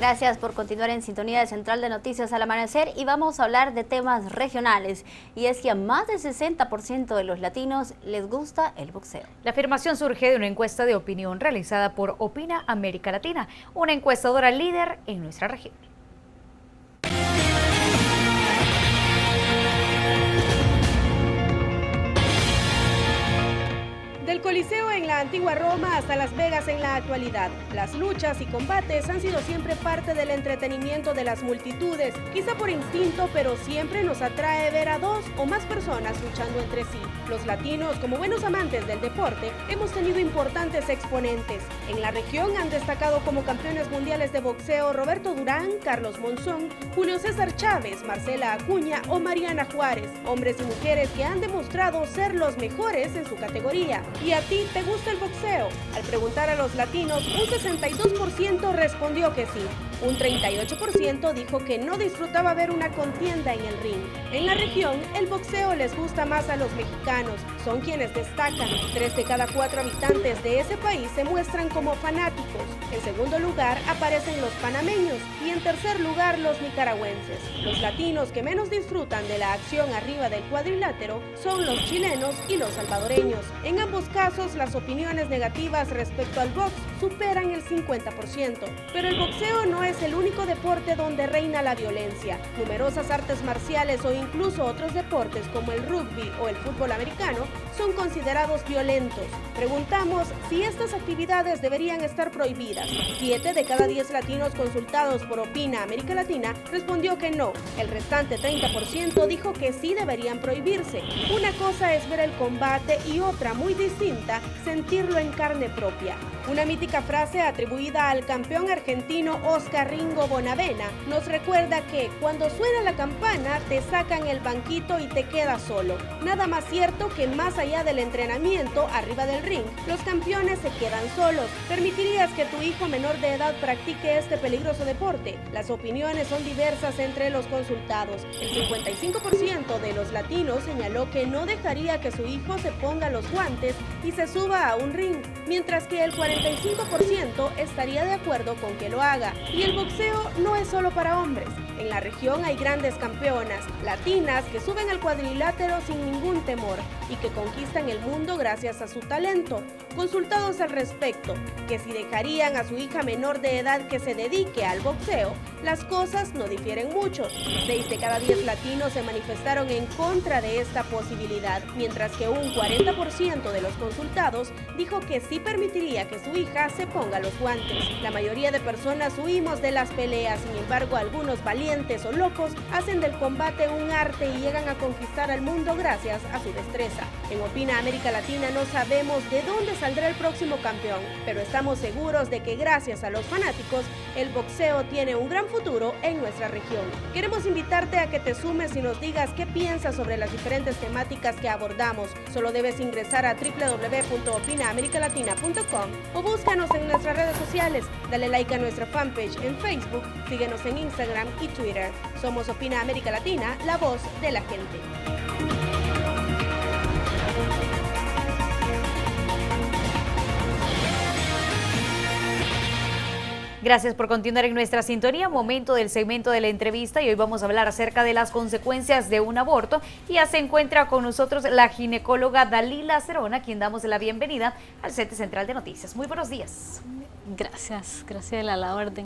Gracias por continuar en sintonía de Central de Noticias al Amanecer y vamos a hablar de temas regionales. Y es que a más del 60% de los latinos les gusta el boxeo. La afirmación surge de una encuesta de opinión realizada por Opina América Latina, una encuestadora líder en nuestra región. Del Coliseo en la antigua Roma hasta Las Vegas en la actualidad, las luchas y combates han sido siempre parte del entretenimiento de las multitudes, quizá por instinto, pero siempre nos atrae ver a dos o más personas luchando entre sí. Los latinos, como buenos amantes del deporte, hemos tenido importantes exponentes. En la región han destacado como campeones mundiales de boxeo Roberto Durán, Carlos Monzón, Julio César Chávez, Marcela Acuña o Mariana Juárez, hombres y mujeres que han demostrado ser los mejores en su categoría. ¿Y a ti te gusta el boxeo? Al preguntar a los latinos, un 62% respondió que sí. Un 38% dijo que no disfrutaba ver una contienda en el ring. En la región, el boxeo les gusta más a los mexicanos. Son quienes destacan. 3 de cada 4 habitantes de ese país se muestran como fanáticos. En segundo lugar aparecen los panameños y en tercer lugar los nicaragüenses. Los latinos que menos disfrutan de la acción arriba del cuadrilátero son los chilenos y los salvadoreños. En ambos casos, las opiniones negativas respecto al box superan el 50%. Pero el boxeo no es el único deporte donde reina la violencia. Numerosas artes marciales o incluso otros deportes como el rugby o el fútbol americano son considerados violentos. Preguntamos si estas actividades deberían estar prohibidas. 7 de cada 10 latinos consultados por Opina América Latina respondió que no. El restante 30% dijo que sí deberían prohibirse. Una cosa es ver el combate y otra muy distinta, sentirlo en carne propia. Una mítica frase atribuida al campeón argentino Oscar Ringo Bonavena nos recuerda que cuando suena la campana te sacan el banquito y te quedas solo. Nada más cierto que más allá del entrenamiento arriba del ring, los campeones se quedan solos. ¿Permitirías que tu hijo menor de edad practique este peligroso deporte? Las opiniones son diversas entre los consultados. El 55% de los latinos señaló que no dejaría que su hijo se ponga los guantes y se suba a un ring, mientras que el 45% estaría de acuerdo con que lo haga. Y el boxeo no es solo para hombres. En la región hay grandes campeonas latinas que suben al cuadrilátero sin ningún temor y que conquistan el mundo gracias a su talento. Consultados al respecto, que si dejarían a su hija menor de edad que se dedique al boxeo, las cosas no difieren mucho. 6 de cada 10 latinos se manifestaron en contra de esta posibilidad, mientras que un 40% de los consultados dijo que sí permitiría que su hija se ponga los guantes. La mayoría de personas huimos de las peleas, sin embargo algunos valientes o locos hacen del combate un arte y llegan a conquistar al mundo gracias a su destreza. En Opina América Latina no sabemos de dónde saldrá el próximo campeón, pero estamos seguros de que gracias a los fanáticos, el boxeo tiene un gran futuro en nuestra región. Queremos invitarte a que te sumes y nos digas qué piensas sobre las diferentes temáticas que abordamos. Solo debes ingresar a www.opinaamericalatina.com o búscanos en nuestras redes sociales. Dale like a nuestra fanpage en Facebook, síguenos en Instagram y Twitter. Somos Opina América Latina, la voz de la gente. Gracias por continuar en nuestra sintonía. Momento del segmento de la entrevista y hoy vamos a hablar acerca de las consecuencias de un aborto. Y ya se encuentra con nosotros la ginecóloga Dalila Cerona, quien damos la bienvenida al set central de noticias. Muy buenos días. Gracias, Graciela, a la orden.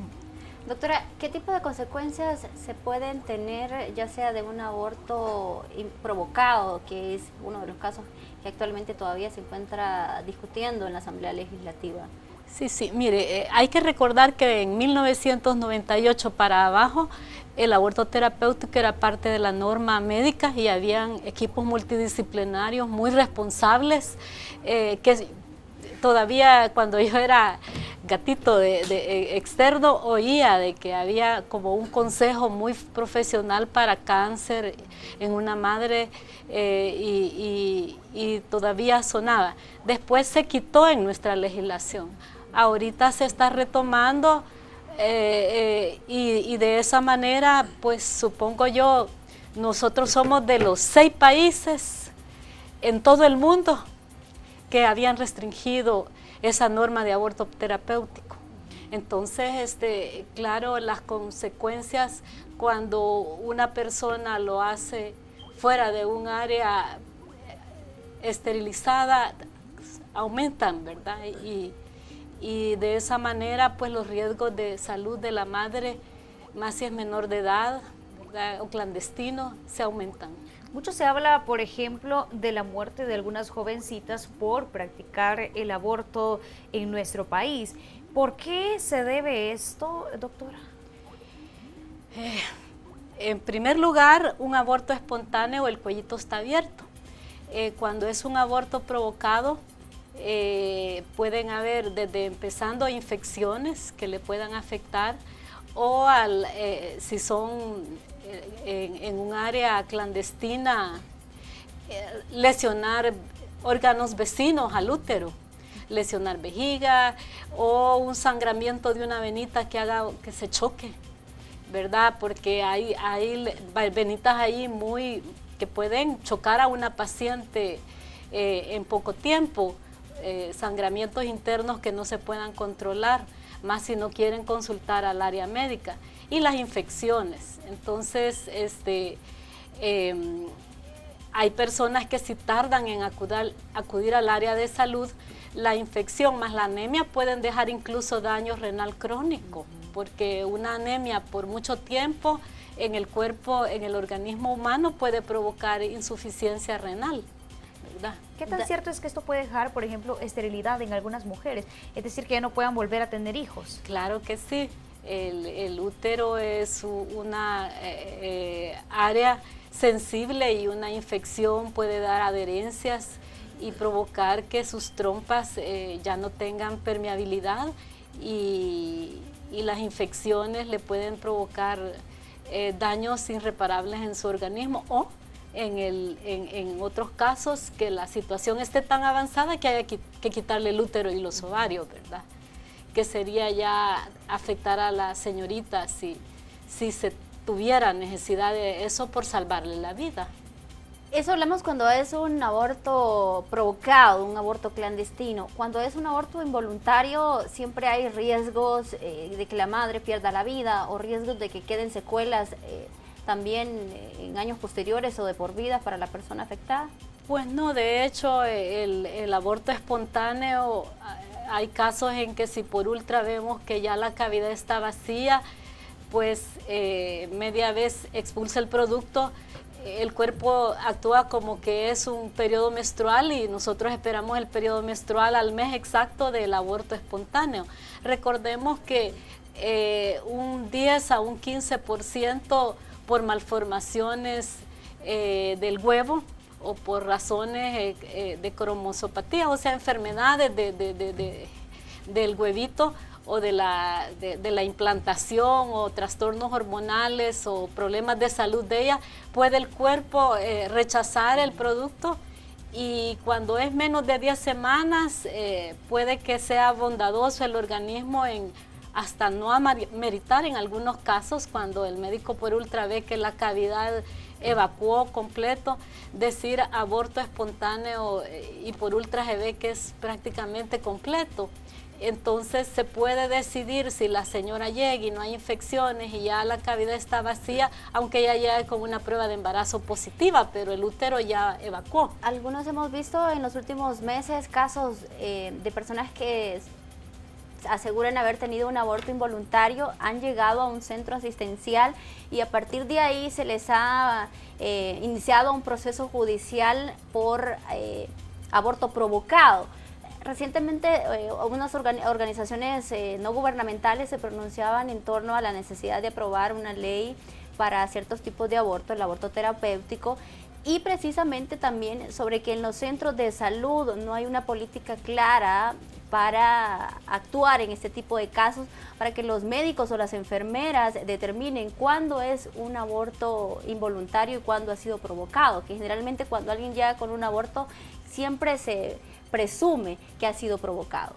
Doctora, ¿qué tipo de consecuencias se pueden tener, ya sea de un aborto provocado, que es uno de los casos que actualmente todavía se encuentra discutiendo en la Asamblea Legislativa? Sí, mire, hay que recordar que en 1998 para abajo el aborto terapéutico era parte de la norma médica y habían equipos multidisciplinarios muy responsables que todavía cuando yo era gatito de externo oía de que había como un consejo muy profesional para cáncer en una madre y todavía sonaba. Después se quitó en nuestra legislación. Ahorita se está retomando y de esa manera, pues supongo yo, nosotros somos de los 6 países en todo el mundo que habían restringido esa norma de aborto terapéutico. Entonces, claro, las consecuencias cuando una persona lo hace fuera de un área esterilizada aumentan, ¿verdad? Y de esa manera, pues los riesgos de salud de la madre, más si es menor de edad, ¿verdad?, o clandestino, se aumentan. Mucho se habla, por ejemplo, de la muerte de algunas jovencitas por practicar el aborto en nuestro país. ¿Por qué se debe esto, doctora? En primer lugar, un aborto espontáneo, el cuellito está abierto. Cuando es un aborto provocado, pueden haber desde empezando infecciones que le puedan afectar, o si son en un área clandestina, lesionar órganos vecinos al útero, lesionar vejiga, o un sangramiento de una venita que haga que se choque, ¿verdad? Porque hay venitas ahí que pueden chocar a una paciente en poco tiempo, sangramientos internos que no se puedan controlar, más si no quieren consultar al área médica, y las infecciones. Entonces, hay personas que si tardan en acudir al área de salud, la infección más la anemia pueden dejar incluso daño renal crónico, porque una anemia por mucho tiempo en el cuerpo, en el organismo humano, puede provocar insuficiencia renal, ¿verdad? ¿Qué tan cierto es que esto puede dejar, por ejemplo, esterilidad en algunas mujeres? Es decir, que ya no puedan volver a tener hijos. Claro que sí. El útero es una área sensible, y una infección puede dar adherencias y provocar que sus trompas ya no tengan permeabilidad, y las infecciones le pueden provocar daños irreparables en su organismo, o en otros casos que la situación esté tan avanzada que haya que quitarle el útero y los ovarios, ¿verdad? Que sería ya afectar a la señorita si se tuviera necesidad de eso por salvarle la vida. Eso hablamos cuando es un aborto provocado, un aborto clandestino. Cuando es un aborto involuntario, siempre hay riesgos de que la madre pierda la vida, o riesgos de que queden secuelas también en años posteriores o de por vida para la persona afectada. Pues no, de hecho el aborto espontáneo, hay casos en que si por ultra vemos que ya la cavidad está vacía, pues media vez expulsa el producto, el cuerpo actúa como que es un periodo menstrual, y nosotros esperamos el periodo menstrual al mes exacto del aborto espontáneo. Recordemos que un 10 a un 15% por malformaciones del huevo, o por razones de cromosopatía, o sea, enfermedades del huevito, o de la implantación, o trastornos hormonales, o problemas de salud de ella, puede el cuerpo rechazar el producto, y cuando es menos de 10 semanas puede que sea bondadoso el organismo en hasta no ameritar, en algunos casos, cuando el médico por ultra ve que la cavidad evacuó completo, decir aborto espontáneo, y por ultra se ve que es prácticamente completo. Entonces se puede decidir, si la señora llega y no hay infecciones y ya la cavidad está vacía, aunque ella llegue con una prueba de embarazo positiva, pero el útero ya evacuó. Algunos hemos visto en los últimos meses casos de personas que aseguran haber tenido un aborto involuntario, han llegado a un centro asistencial, y a partir de ahí se les ha iniciado un proceso judicial por aborto provocado. Recientemente unas organizaciones no gubernamentales se pronunciaban en torno a la necesidad de aprobar una ley para ciertos tipos de aborto, el aborto terapéutico, y precisamente también sobre que en los centros de salud no hay una política clara para actuar en este tipo de casos, para que los médicos o las enfermeras determinen cuándo es un aborto involuntario y cuándo ha sido provocado, que generalmente cuando alguien llega con un aborto siempre se presume que ha sido provocado.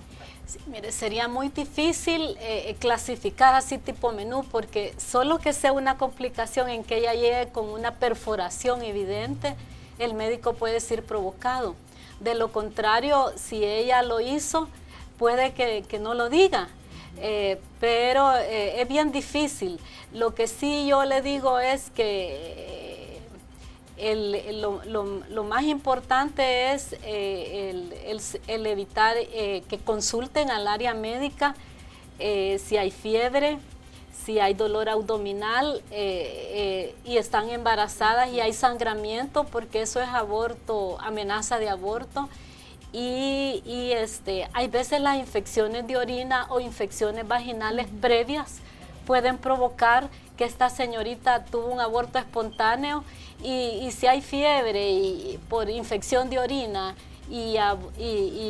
Sí, mire, sería muy difícil clasificar así tipo menú, porque solo que sea una complicación en que ella llegue con una perforación evidente, el médico puede decir provocado. De lo contrario, si ella lo hizo, puede que no lo diga. pero es bien difícil. Lo que sí yo le digo es que lo más importante es el evitar que consulten al área médica si hay fiebre, si hay dolor abdominal y están embarazadas y hay sangramiento, porque eso es aborto, amenaza de aborto. Y hay veces las infecciones de orina o infecciones vaginales previas pueden provocar que esta señorita tuvo un aborto espontáneo, y si hay fiebre por infección de orina y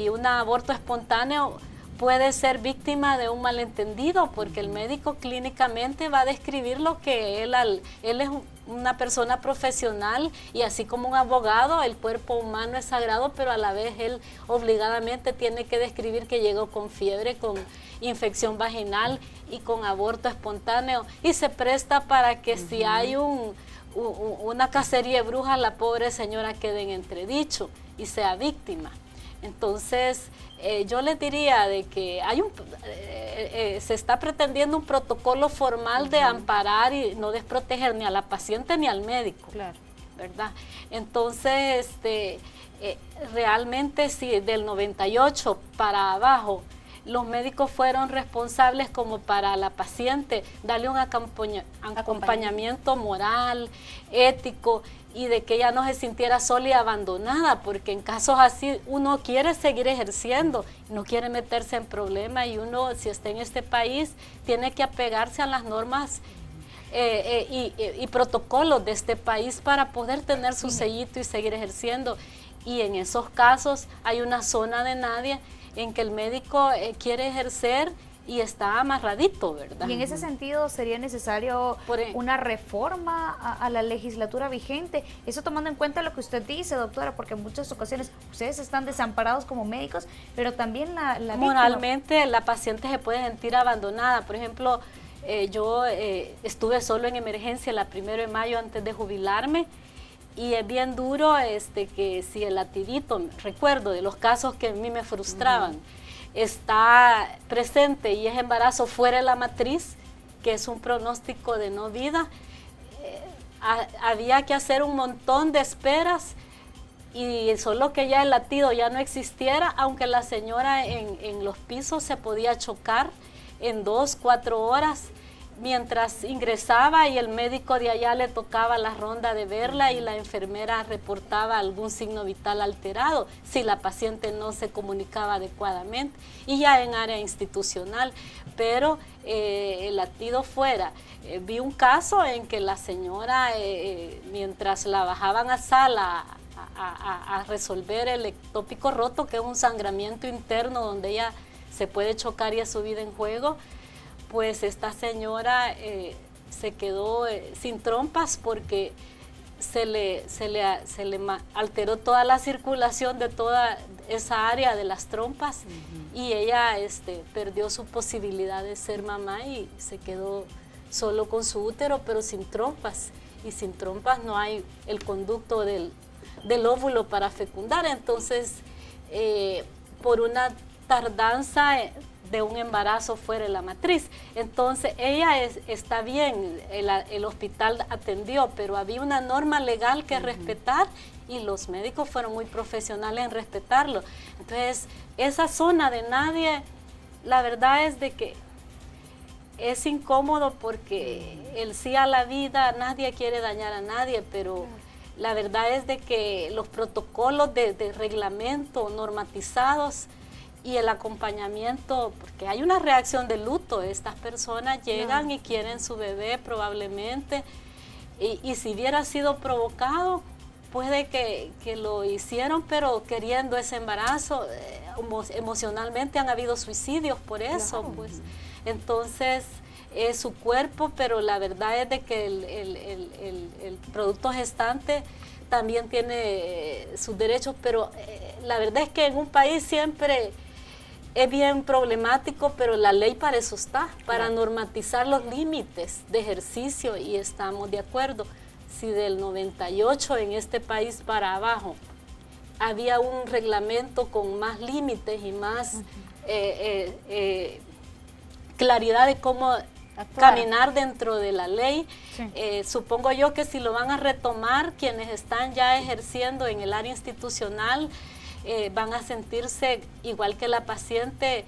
un aborto espontáneo, puede ser víctima de un malentendido, porque el médico clínicamente va a describir lo que él es una persona profesional, y así como un abogado, el cuerpo humano es sagrado, pero a la vez él obligadamente tiene que describir que llegó con fiebre, con infección vaginal y con aborto espontáneo, y se presta para que si hay una cacería de brujas, la pobre señora quede en entredicho y sea víctima. Entonces, yo les diría de que se está pretendiendo un protocolo formal de amparar y no desproteger ni a la paciente ni al médico, Claro. ¿verdad? Entonces, realmente si del 98 para abajo los médicos fueron responsables como para la paciente darle un acompañamiento moral, ético, y de que ella no se sintiera sola y abandonada, porque en casos así uno quiere seguir ejerciendo, no quiere meterse en problemas, y uno, si está en este país, tiene que apegarse a las normas y protocolos de este país para poder tener su sellito y seguir ejerciendo. Y en esos casos hay una zona de nadie en que el médico quiere ejercer y está amarradito, ¿verdad? Y en ese sentido sería necesario una reforma a la legislatura vigente, eso tomando en cuenta lo que usted dice, doctora, porque en muchas ocasiones ustedes están desamparados como médicos, pero también la moralmente la paciente se puede sentir abandonada. Por ejemplo, yo estuve solo en emergencia la 1 de mayo antes de jubilarme, y es bien duro que si el latidito, recuerdo de los casos que a mí me frustraban, está presente y es embarazo fuera de la matriz, que es un pronóstico de no vida, había que hacer un montón de esperas, y solo que ya el latido ya no existiera, aunque la señora en los pisos se podía chocar en 2-4 horas, mientras ingresaba, y el médico de allá le tocaba la ronda de verla, y la enfermera reportaba algún signo vital alterado si la paciente no se comunicaba adecuadamente, y ya en área institucional, pero el latido fuera. Vi un caso en que la señora, mientras la bajaban a sala a resolver el ectópico roto, que es un sangramiento interno donde ella se puede chocar y es su vida en juego, pues esta señora se quedó sin trompas porque se le alteró toda la circulación de toda esa área de las trompas, y ella perdió su posibilidad de ser mamá y se quedó solo con su útero, pero sin trompas, y sin trompas no hay el conducto del óvulo para fecundar. Entonces, por una tardanza de un embarazo fuera de la matriz. Entonces ella está bien, el hospital atendió, pero había una norma legal que respetar, y los médicos fueron muy profesionales en respetarlo. Entonces, esa zona de nadie, la verdad es de que es incómodo, porque el sí a la vida, nadie quiere dañar a nadie, pero la verdad es de que los protocolos de reglamento normatizados y el acompañamiento, porque hay una reacción de luto, estas personas llegan y quieren su bebé probablemente, y si hubiera sido provocado, puede que lo hicieron, pero queriendo ese embarazo, emocionalmente han habido suicidios por eso, pues. Entonces, es su cuerpo, pero la verdad es de que el producto gestante también tiene sus derechos, pero la verdad es que en un país siempre es bien problemático, pero la ley para eso está, para normatizar los límites de ejercicio, y estamos de acuerdo. Si del 98 en este país para abajo había un reglamento con más límites y más claridad de cómo caminar dentro de la ley. Sí. Supongo yo que si lo van a retomar, quienes están ya ejerciendo en el área institucional, van a sentirse igual que la paciente,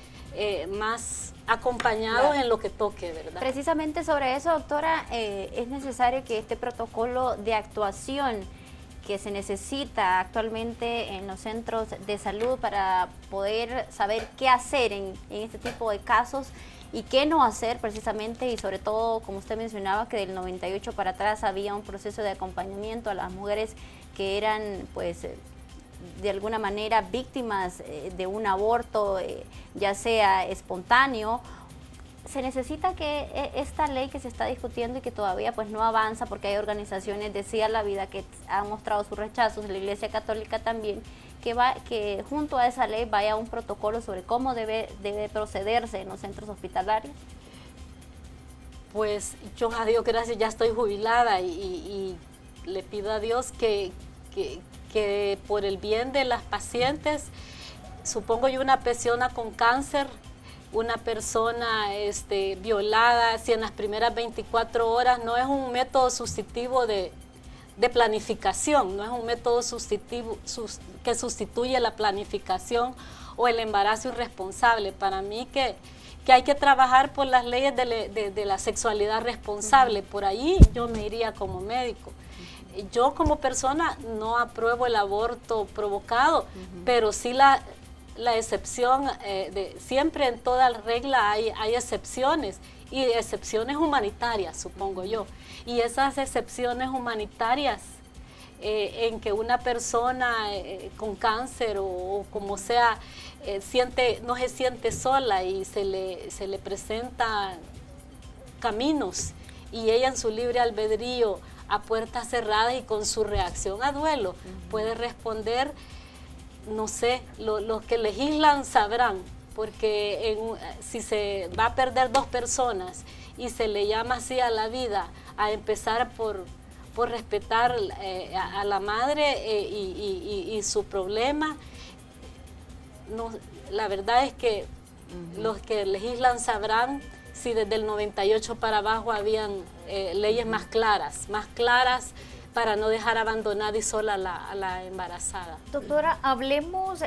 más acompañados en lo que toque, ¿verdad? Precisamente sobre eso, doctora, es necesario que este protocolo de actuación que se necesita actualmente en los centros de salud para poder saber qué hacer en este tipo de casos y qué no hacer precisamente, y sobre todo, como usted mencionaba, que del 98 para atrás había un proceso de acompañamiento a las mujeres que eran, pues, de alguna manera víctimas de un aborto, ya sea espontáneo. Se necesita que esta ley que se está discutiendo y que todavía pues no avanza, porque hay organizaciones de Sí a la Vida que han mostrado sus rechazos, la Iglesia Católica también, que junto a esa ley vaya un protocolo sobre cómo debe procederse en los centros hospitalarios. Pues yo a Dios gracias ya estoy jubilada y le pido a Dios que por el bien de las pacientes, supongo yo una persona con cáncer, una persona violada, si en las primeras 24 horas no es un método sustitutivo de planificación, no es un método sustitutivo que sustituye la planificación o el embarazo irresponsable. Para mí que hay que trabajar por las leyes de la sexualidad responsable, por ahí yo me iría como médico. Yo como persona no apruebo el aborto provocado, pero sí la excepción, siempre en toda regla hay excepciones, y excepciones humanitarias, supongo yo. Y esas excepciones humanitarias en que una persona con cáncer o como sea, no se siente sola y se le presentan caminos, y ella en su libre albedrío, a puertas cerradas y con su reacción a duelo, puede responder. No sé, los que legislan sabrán, porque si se va a perder 2 personas y se le llama así a la vida, a empezar por respetar a la madre y su problema, no, la verdad es que los que legislan sabrán si desde el 98 para abajo habían leyes más claras para no dejar abandonada y sola a la embarazada. Doctora, hablemos,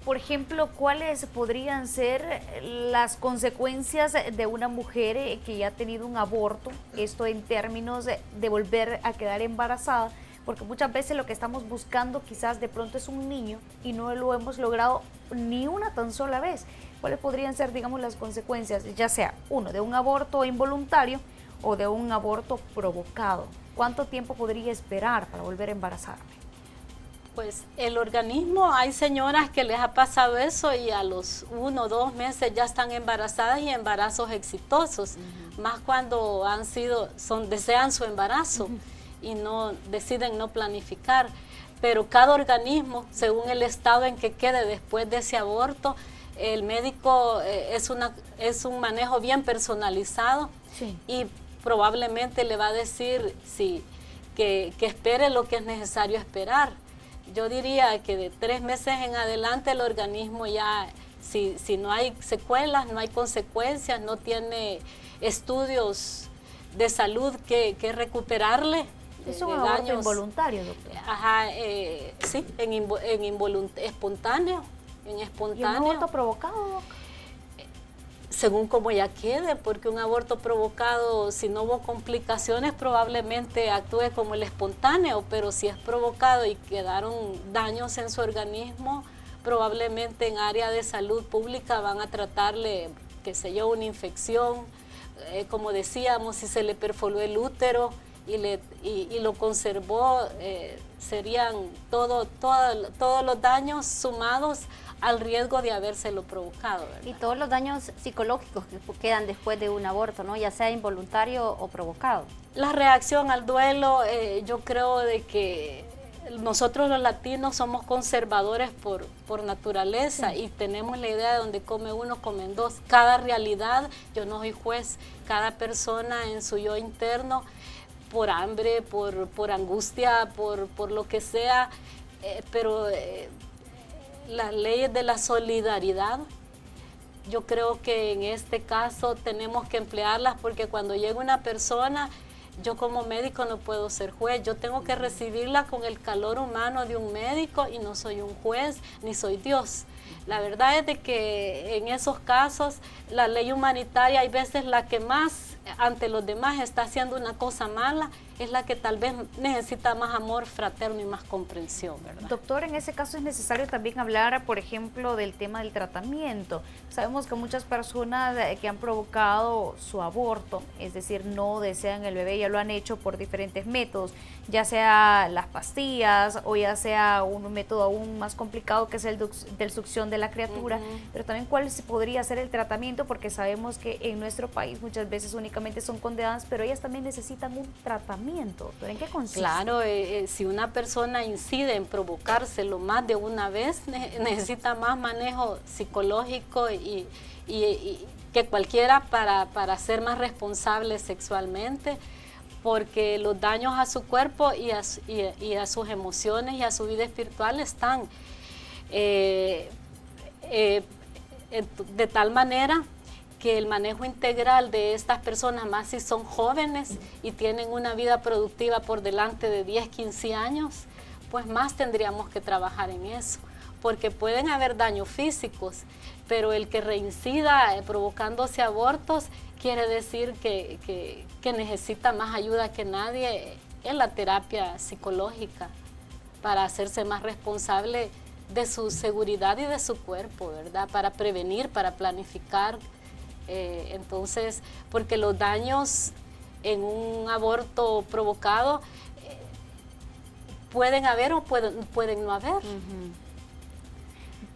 por ejemplo, cuáles podrían ser las consecuencias de una mujer que ya ha tenido un aborto, esto en términos de volver a quedar embarazada, porque muchas veces lo que estamos buscando quizás de pronto es un niño y no lo hemos logrado ni una tan sola vez. ¿Cuáles podrían ser, digamos, las consecuencias, ya sea de un aborto involuntario o de un aborto provocado? ¿Cuánto tiempo podría esperar para volver a embarazarme? Pues el organismo, hay señoras que les ha pasado eso y a los 1 o 2 meses ya están embarazadas y embarazos exitosos, más cuando desean su embarazo y deciden no planificar. Pero cada organismo, según el estado en que quede después de ese aborto, el médico es un manejo bien personalizado, sí, y probablemente le va a decir que espere lo que es necesario esperar. Yo diría que de 3 meses en adelante el organismo ya, si no hay secuelas, no hay consecuencias, no tiene estudios de salud que recuperarle. ¿Es un aborto involuntario, doctor? Ajá, sí, espontáneo. ¿Y un aborto provocado? Según como ya quede, porque un aborto provocado, si no hubo complicaciones, probablemente actúe como el espontáneo, pero si es provocado y quedaron daños en su organismo, probablemente en área de salud pública van a tratarle, qué sé yo, una infección, como decíamos, si se le perforó el útero y lo conservó, serían todos los daños sumados al riesgo de habérselo provocado, ¿verdad? Y todos los daños psicológicos que quedan después de un aborto, ¿no? Ya sea involuntario o provocado. La reacción al duelo, yo creo de que nosotros los latinos somos conservadores por naturaleza, sí, y tenemos la idea de donde come uno, comen dos. Cada realidad, yo no soy juez, cada persona en su yo interno, por hambre, por angustia, por lo que sea, pero las leyes de la solidaridad yo creo que en este caso tenemos que emplearlas, porque cuando llega una persona, yo como médico no puedo ser juez, yo tengo que recibirla con el calor humano de un médico y no soy un juez ni soy Dios. La verdad es de que en esos casos la ley humanitaria hay veces la que más ante los demás está haciendo una cosa mala, es la que tal vez necesita más amor fraterno y más comprensión, ¿verdad? Doctor, en ese caso es necesario también hablar, por ejemplo, del tema del tratamiento. Sabemos que muchas personas que han provocado su aborto, es decir, no desean el bebé, ya lo han hecho por diferentes métodos, ya sea las pastillas o ya sea un método aún más complicado que es el del succión de la criatura, pero también cuál podría ser el tratamiento, porque sabemos que en nuestro país muchas veces únicamente son condenadas, pero ellas también necesitan un tratamiento. ¿Pero en qué consiste? Claro, si una persona incide en provocárselo más de una vez, necesita más manejo psicológico y que cualquiera para ser más responsable sexualmente, porque los daños a su cuerpo y a sus emociones y a su vida espiritual están de tal manera que el manejo integral de estas personas, más si son jóvenes y tienen una vida productiva por delante de 10, 15 años, pues más tendríamos que trabajar en eso, porque pueden haber daños físicos, pero el que reincida provocándose abortos quiere decir que necesita más ayuda que nadie en la terapia psicológica para hacerse más responsable de su seguridad y de su cuerpo, ¿verdad? Para prevenir, para planificar. Entonces, porque los daños en un aborto provocado pueden haber o pueden no haber.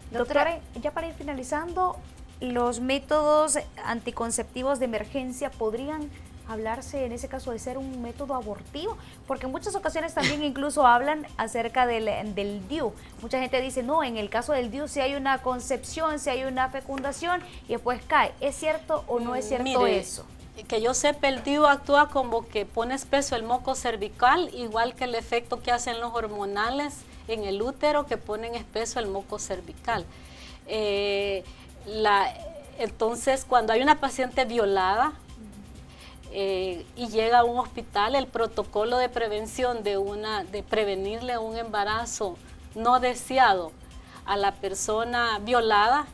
Doctora, ya para ir finalizando, ¿los métodos anticonceptivos de emergencia podrían hablarse en ese caso de ser un método abortivo? Porque en muchas ocasiones también incluso hablan acerca del DIU. Mucha gente dice, no, en el caso del DIU si hay una concepción, si hay una fecundación y después cae. ¿Es cierto o no es cierto? Mire, eso? Que yo sepa, el DIU actúa como que pone espeso el moco cervical, igual que el efecto que hacen los hormonales en el útero, que ponen espeso el moco cervical. Entonces, cuando hay una paciente violada, y llega a un hospital, el protocolo de prevención de prevenirle un embarazo no deseado a la persona violada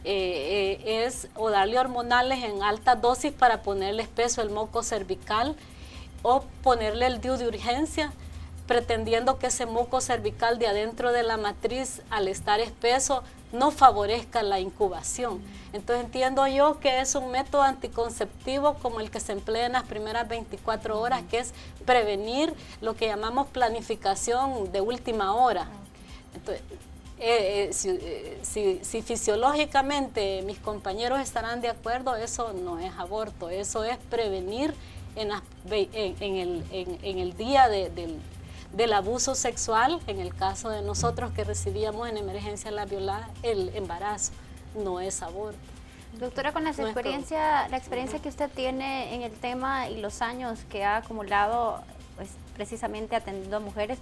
es o darle hormonales en alta dosis para ponerle espeso el moco cervical o ponerle el DIU de urgencia, pretendiendo que ese moco cervical de adentro de la matriz, al estar espeso, no favorezca la incubación. Entonces entiendo yo que es un método anticonceptivo como el que se emplea en las primeras 24 horas, que es prevenir lo que llamamos planificación de última hora. Entonces, si fisiológicamente mis compañeros estarán de acuerdo, eso no es aborto, eso es prevenir en el día del abuso sexual, en el caso de nosotros que recibíamos en emergencia la violada, el embarazo, no es aborto. Doctora, con la experiencia que usted tiene en el tema y los años que ha acumulado pues, precisamente atendiendo a mujeres,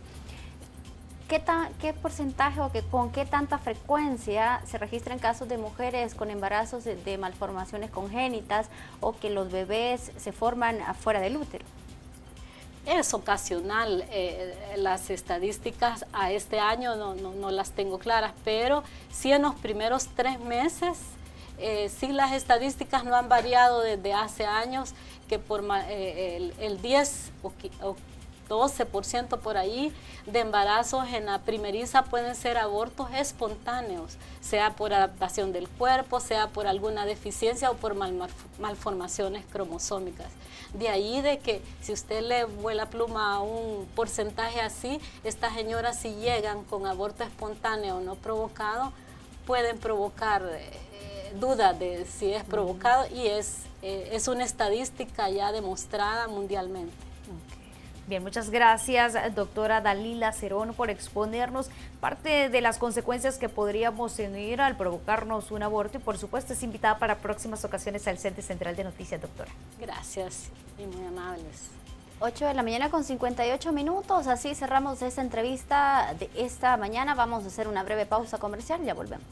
¿qué porcentaje o con qué tanta frecuencia se registran casos de mujeres con embarazos de malformaciones congénitas o que los bebés se forman afuera del útero? Es ocasional, las estadísticas a este año no las tengo claras, pero sí en los primeros 3 meses, sí las estadísticas no han variado desde hace años, que por el 10 o 12% por ahí de embarazos en la primeriza pueden ser abortos espontáneos, sea por adaptación del cuerpo, sea por alguna deficiencia o por malformaciones cromosómicas. De ahí de que si usted le vuela pluma a un porcentaje así, estas señoras si llegan con aborto espontáneo no provocado, pueden provocar dudas de si es provocado y es una estadística ya demostrada mundialmente. Bien, muchas gracias, doctora Dalila Cerón, por exponernos parte de las consecuencias que podríamos tener al provocarnos un aborto y por supuesto es invitada para próximas ocasiones al Centro Central de Noticias, doctora. Gracias y muy amables. 8 de la mañana con 58 minutos, así cerramos esta entrevista de esta mañana. Vamos a hacer una breve pausa comercial y ya volvemos.